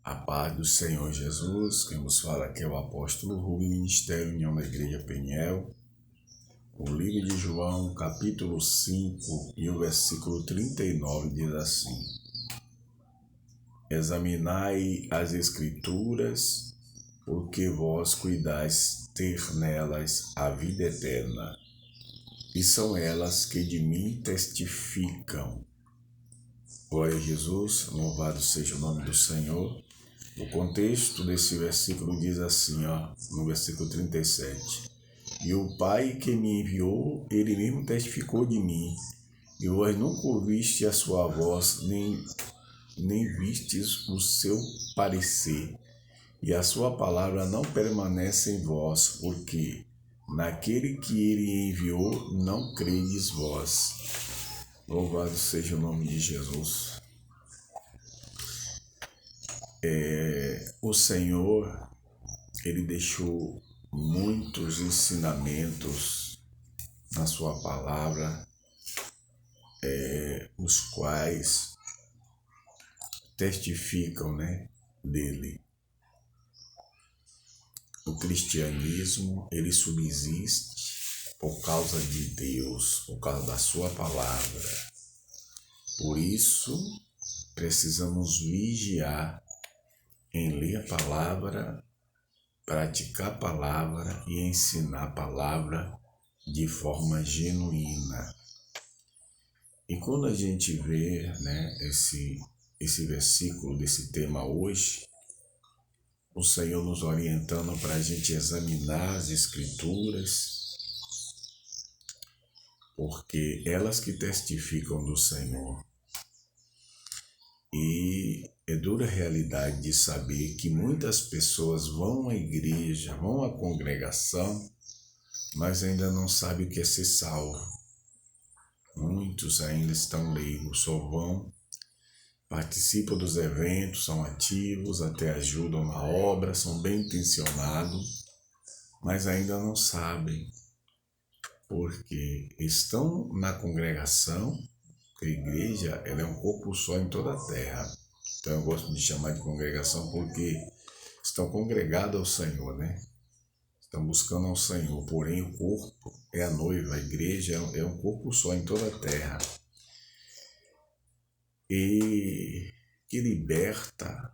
A paz do Senhor Jesus, quem nos fala aqui é o apóstolo Rui, Ministério União da Igreja Peniel. O livro de João, capítulo 5 e o versículo 39 diz assim: Examinai as Escrituras, porque vós cuidais ter nelas a vida eterna, e são elas que de mim testificam. Glória a Jesus, louvado seja o nome do Senhor. O contexto desse versículo diz assim, no versículo 37. E o Pai que me enviou, ele mesmo testificou de mim. E vós nunca ouviste a sua voz, nem vistes o seu parecer. E a sua palavra não permanece em vós, porque naquele que ele enviou não credes vós. Louvado seja o nome de Jesus. O Senhor, ele deixou muitos ensinamentos na sua palavra, os quais testificam, dele. O cristianismo, ele subsiste por causa de Deus, por causa da sua palavra. Por isso, precisamos vigiar em ler a palavra, praticar a palavra e ensinar a palavra de forma genuína. E quando a gente vê esse versículo desse tema hoje, o Senhor nos orientando para a gente examinar as Escrituras, porque elas que testificam do Senhor. E é dura a realidade de saber que muitas pessoas vão à igreja, vão à congregação, mas ainda não sabem o que é ser salvo. Muitos ainda estão leigos, só vão, participam dos eventos, são ativos, até ajudam na obra, são bem intencionados, mas ainda não sabem, porque estão na congregação. A igreja, ela é um corpo só em toda a terra. Então eu gosto de chamar de congregação porque estão congregados ao Senhor, Estão buscando ao Senhor, porém o corpo é a noiva, a igreja é um corpo só em toda a terra. E que liberta,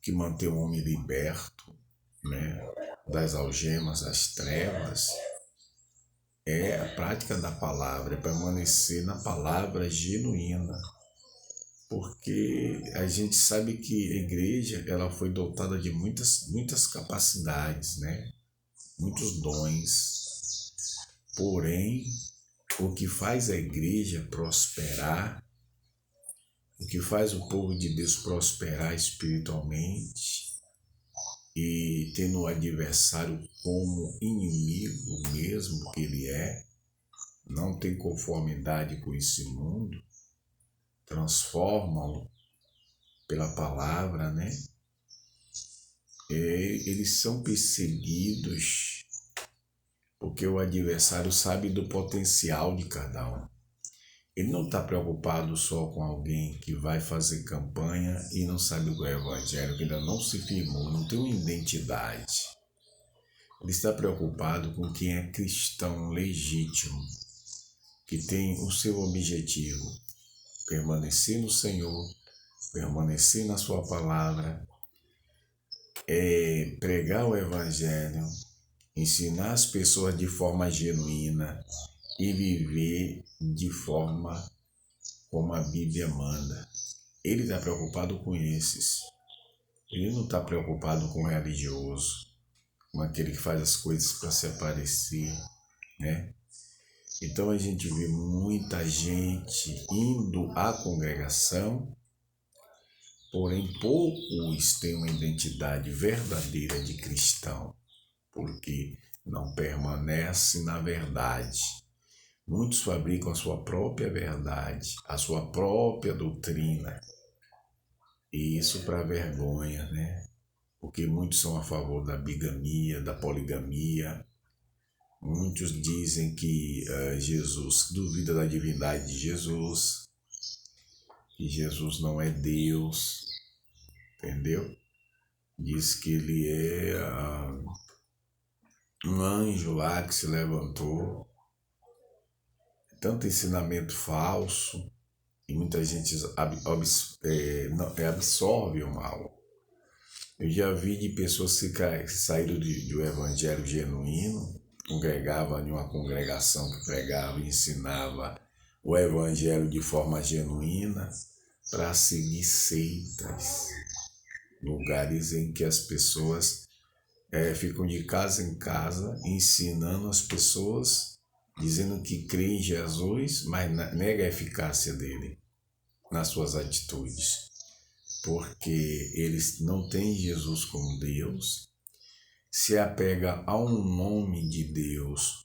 que mantém o homem liberto, das algemas, das trevas, é a prática da palavra, é permanecer na palavra genuína. Porque a gente sabe que a igreja, ela foi dotada de muitas capacidades, muitos dons. Porém, o que faz a igreja prosperar, o que faz o povo de Deus prosperar espiritualmente e tendo o adversário como inimigo mesmo que ele é, não tem conformidade com esse mundo, transformam pela palavra, eles são perseguidos porque o adversário sabe do potencial de cada um. Ele não está preocupado só com alguém que vai fazer campanha e não sabe o que é o evangelho, que ainda não se firmou, não tem uma identidade. Ele está preocupado com quem é cristão legítimo, que tem o seu objetivo: permanecer no Senhor, permanecer na sua palavra, pregar o evangelho, ensinar as pessoas de forma genuína e viver de forma como a Bíblia manda. Ele está preocupado com esses. Ele não está preocupado com o religioso, com aquele que faz as coisas para se aparecer, Então a gente vê muita gente indo à congregação, porém poucos têm uma identidade verdadeira de cristão, porque não permanece na verdade. Muitos fabricam a sua própria verdade, a sua própria doutrina, e isso para vergonha, Porque muitos são a favor da bigamia, da poligamia. Muitos dizem que Jesus duvida da divindade de Jesus, que Jesus não é Deus, entendeu? Diz que ele é um anjo lá que se levantou. Tanto ensinamento falso e muita gente absorve o mal. Eu já vi de pessoas que saíram do evangelho genuíno, congregavam em uma congregação que pregava e ensinava o evangelho de forma genuína, para seguir seitas, lugares em que as pessoas ficam de casa em casa ensinando as pessoas, dizendo que crê em Jesus, mas nega a eficácia dele nas suas atitudes, porque eles não têm Jesus como Deus, se apega a um nome de Deus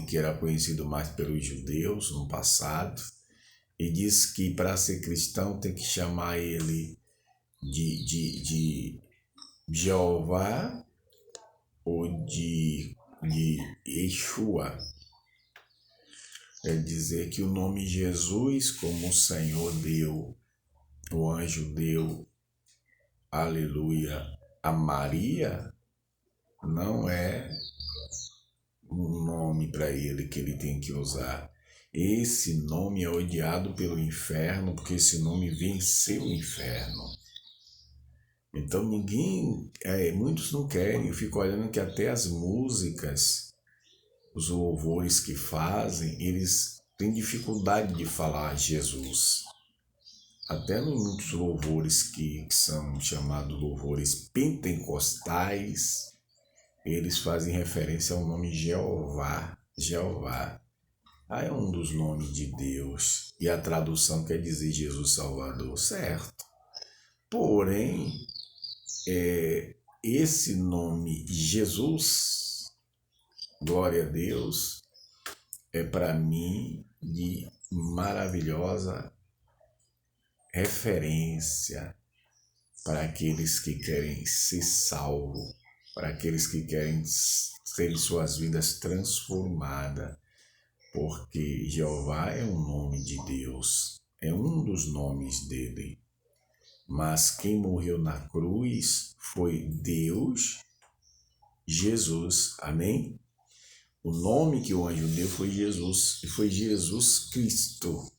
que era conhecido mais pelos judeus no passado, e diz que para ser cristão tem que chamar ele de Jeová ou de Yeshua. É dizer que o nome Jesus, como o Senhor deu, o anjo deu, aleluia, a Maria, não é um nome para ele que ele tem que usar. Esse nome é odiado pelo inferno, porque esse nome venceu o inferno. Então muitos não querem. Eu fico olhando que até as músicas, os louvores que fazem, eles têm dificuldade de falar Jesus. Até muitos louvores que são chamados louvores pentecostais, eles fazem referência ao nome Jeová. Jeová é um dos nomes de Deus, e a tradução quer dizer Jesus Salvador, certo? Porém, esse nome Jesus, glória a Deus, é para mim de maravilhosa referência para aqueles que querem ser salvos, para aqueles que querem ter suas vidas transformadas, porque Jeová é um nome de Deus, é um dos nomes dele. Mas quem morreu na cruz foi Deus, Jesus, amém? O nome que o anjo deu foi Jesus, e foi Jesus Cristo.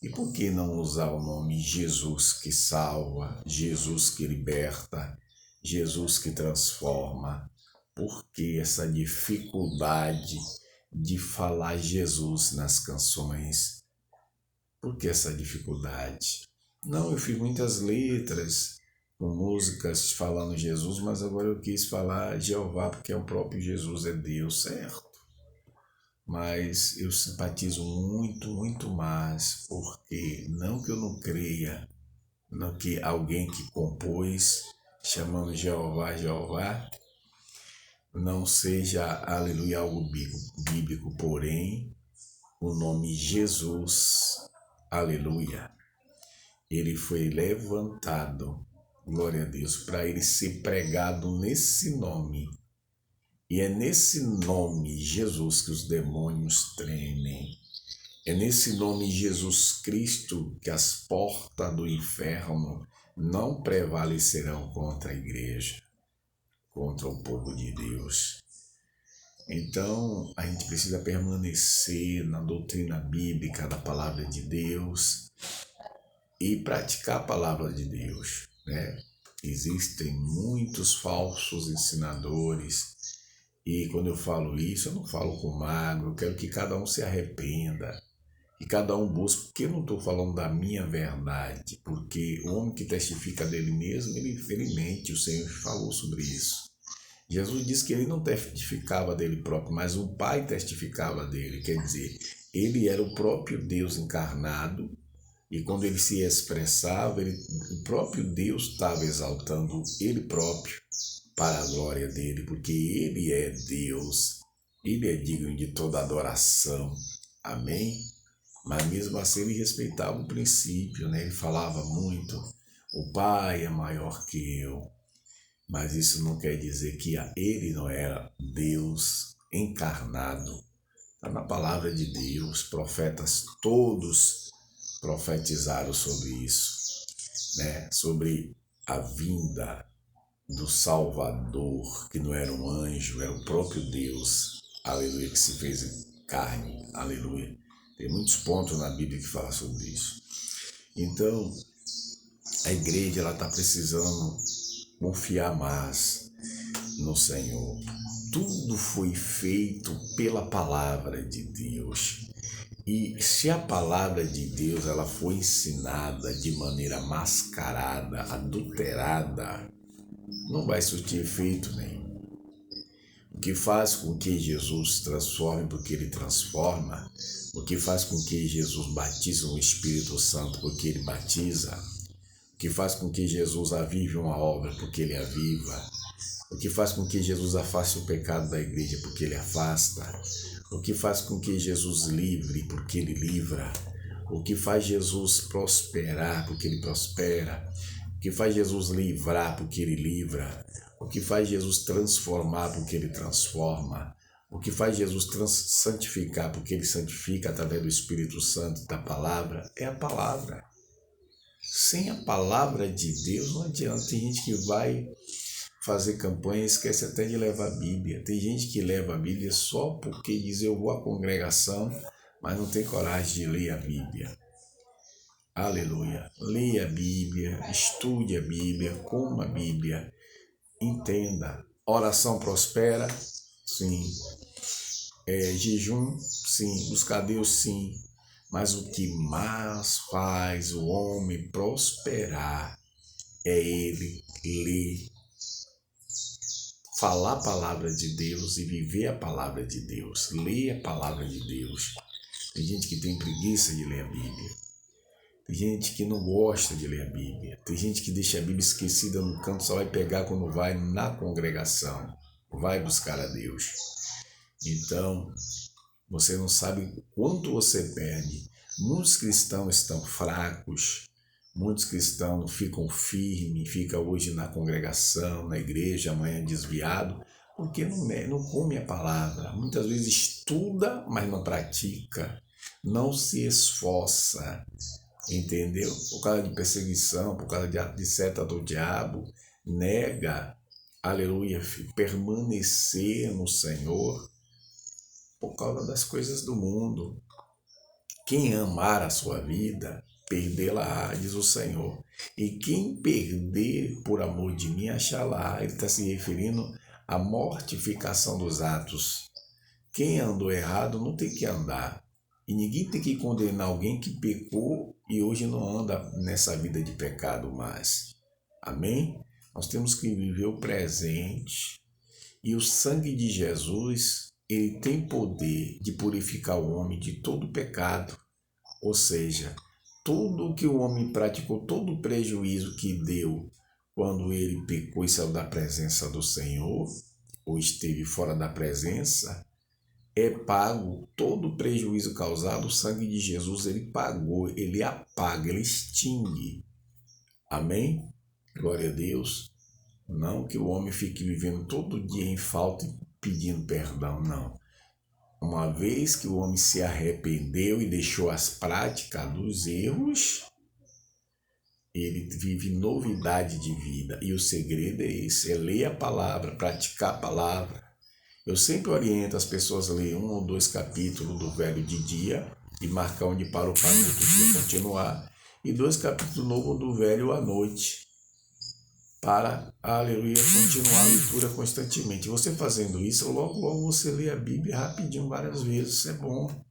E por que não usar o nome Jesus que salva, Jesus que liberta, Jesus que transforma? Por que essa dificuldade de falar Jesus nas canções? Por que essa dificuldade? Não, eu fiz muitas letras com músicas falando Jesus, mas agora eu quis falar Jeová, porque é o próprio Jesus, é Deus, certo? Mas eu simpatizo muito, muito mais, porque não que eu não creia no que alguém que compôs, chamando Jeová, Jeová, não seja, aleluia, algo bíblico, porém, o nome Jesus, aleluia, ele foi levantado, glória a Deus, para ele ser pregado nesse nome. E é nesse nome, Jesus, que os demônios tremem. É nesse nome, Jesus Cristo, que as portas do inferno não prevalecerão contra a igreja, contra o povo de Deus. Então, a gente precisa permanecer na doutrina bíblica da palavra de Deus e praticar a palavra de Deus, né? Existem muitos falsos ensinadores, e quando eu falo isso, eu não falo com magro, eu quero que cada um se arrependa, que cada um busque, porque eu não estou falando da minha verdade, porque o homem que testifica dele mesmo, ele mente, o Senhor falou sobre isso. Jesus disse que ele não testificava dele próprio, mas o Pai testificava dele, quer dizer, ele era o próprio Deus encarnado, e quando ele se expressava, o próprio Deus estava exaltando ele próprio para a glória dele, porque ele é Deus, ele é digno de toda adoração, amém? Mas mesmo assim ele respeitava o princípio, né? Ele falava muito, o Pai é maior que eu, mas isso não quer dizer que ele não era Deus encarnado. Está na palavra de Deus, profetas todos profetizaram sobre isso, né? Sobre a vinda do Salvador, que não era um anjo, era o próprio Deus, aleluia, que se fez em carne, aleluia. Tem muitos pontos na Bíblia que falam sobre isso. Então, a igreja ela está precisando confiar mais no Senhor. Tudo foi feito pela palavra de Deus. E se a palavra de Deus ela foi ensinada de maneira mascarada, adulterada, não vai surtir efeito nenhum. O que faz com que Jesus transforme, porque Ele transforma, o que faz com que Jesus batize o Espírito Santo, porque Ele batiza, o que faz com que Jesus avive uma obra, porque Ele aviva, o que faz com que Jesus afaste o pecado da igreja, porque Ele afasta, o que faz com que Jesus livre, porque Ele livra, o que faz Jesus prosperar, porque Ele prospera, o que faz Jesus livrar, porque Ele livra, o que faz Jesus transformar, porque Ele transforma, o que faz Jesus santificar, porque Ele santifica através do Espírito Santo, da palavra, é a palavra. Sem a palavra de Deus não adianta. Tem gente que vai fazer campanha e esquece até de levar a Bíblia. Tem gente que leva a Bíblia só porque diz eu vou à congregação, mas não tem coragem de ler a Bíblia. Aleluia. Leia a Bíblia, estude a Bíblia, coma a Bíblia, entenda. Oração prospera? Sim. Jejum? Sim. Buscar Deus? Sim. Mas o que mais faz o homem prosperar é ele ler, falar a palavra de Deus e viver a palavra de Deus. Ler a palavra de Deus. Tem gente que tem preguiça de ler a Bíblia. Tem gente que não gosta de ler a Bíblia. Tem gente que deixa a Bíblia esquecida no canto, só vai pegar quando vai na congregação. Vai buscar a Deus. Então, você não sabe quanto você perde. Muitos cristãos estão fracos. Muitos cristãos não ficam firmes, ficam hoje na congregação, na igreja, amanhã desviado, porque não come a palavra. Muitas vezes estuda, mas não pratica. Não se esforça. Entendeu? Por causa de perseguição, por causa de seta do diabo, nega, aleluia, permanecer no Senhor por causa das coisas do mundo. Quem amar a sua vida, perdê-la-á, diz o Senhor. E quem perder por amor de mim, achá-la-á. Ele está se referindo à mortificação dos atos. Quem andou errado não tem que andar. E ninguém tem que condenar alguém que pecou e hoje não anda nessa vida de pecado mais. Amém? Nós temos que viver o presente. E o sangue de Jesus, ele tem poder de purificar o homem de todo pecado. Ou seja, tudo que o homem praticou, todo o prejuízo que deu quando ele pecou e saiu da presença do Senhor, ou esteve fora da presença, é pago. Todo o prejuízo causado, o sangue de Jesus, ele pagou, ele apaga, ele extingue. Amém? Glória a Deus. Não que o homem fique vivendo todo dia em falta e pedindo perdão, não. Uma vez que o homem se arrependeu e deixou as práticas dos erros, ele vive novidade de vida. E o segredo é esse, é ler a palavra, praticar a palavra. Eu sempre oriento as pessoas a ler 1 ou 2 capítulos do Velho de dia e marcar onde parou para no outro dia continuar. E 2 capítulos novos do Velho à noite. Para, aleluia, continuar a leitura constantemente. Você fazendo isso, logo você lê a Bíblia rapidinho, várias vezes. Isso é bom.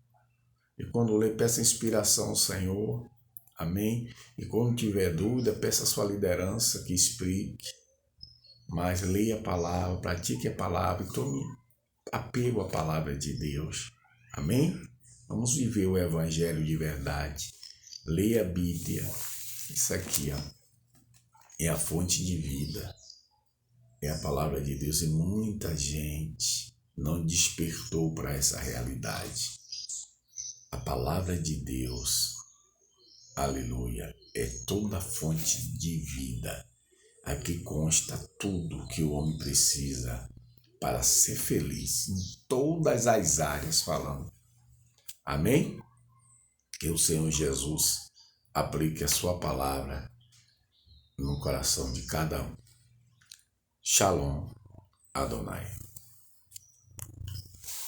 E quando lê, peça inspiração ao Senhor. Amém? E quando tiver dúvida, peça a sua liderança que explique. Mas leia a palavra, pratique a palavra e tome apego à palavra de Deus. Amém? Vamos viver o Evangelho de verdade. Leia a Bíblia. Isso aqui, ó, é a fonte de vida. É a palavra de Deus. E muita gente não despertou para essa realidade. A palavra de Deus, aleluia, é toda a fonte de vida. Aqui consta tudo que o homem precisa para ser feliz, em todas as áreas falando. Amém? Que o Senhor Jesus aplique a sua palavra no coração de cada um. Shalom Adonai.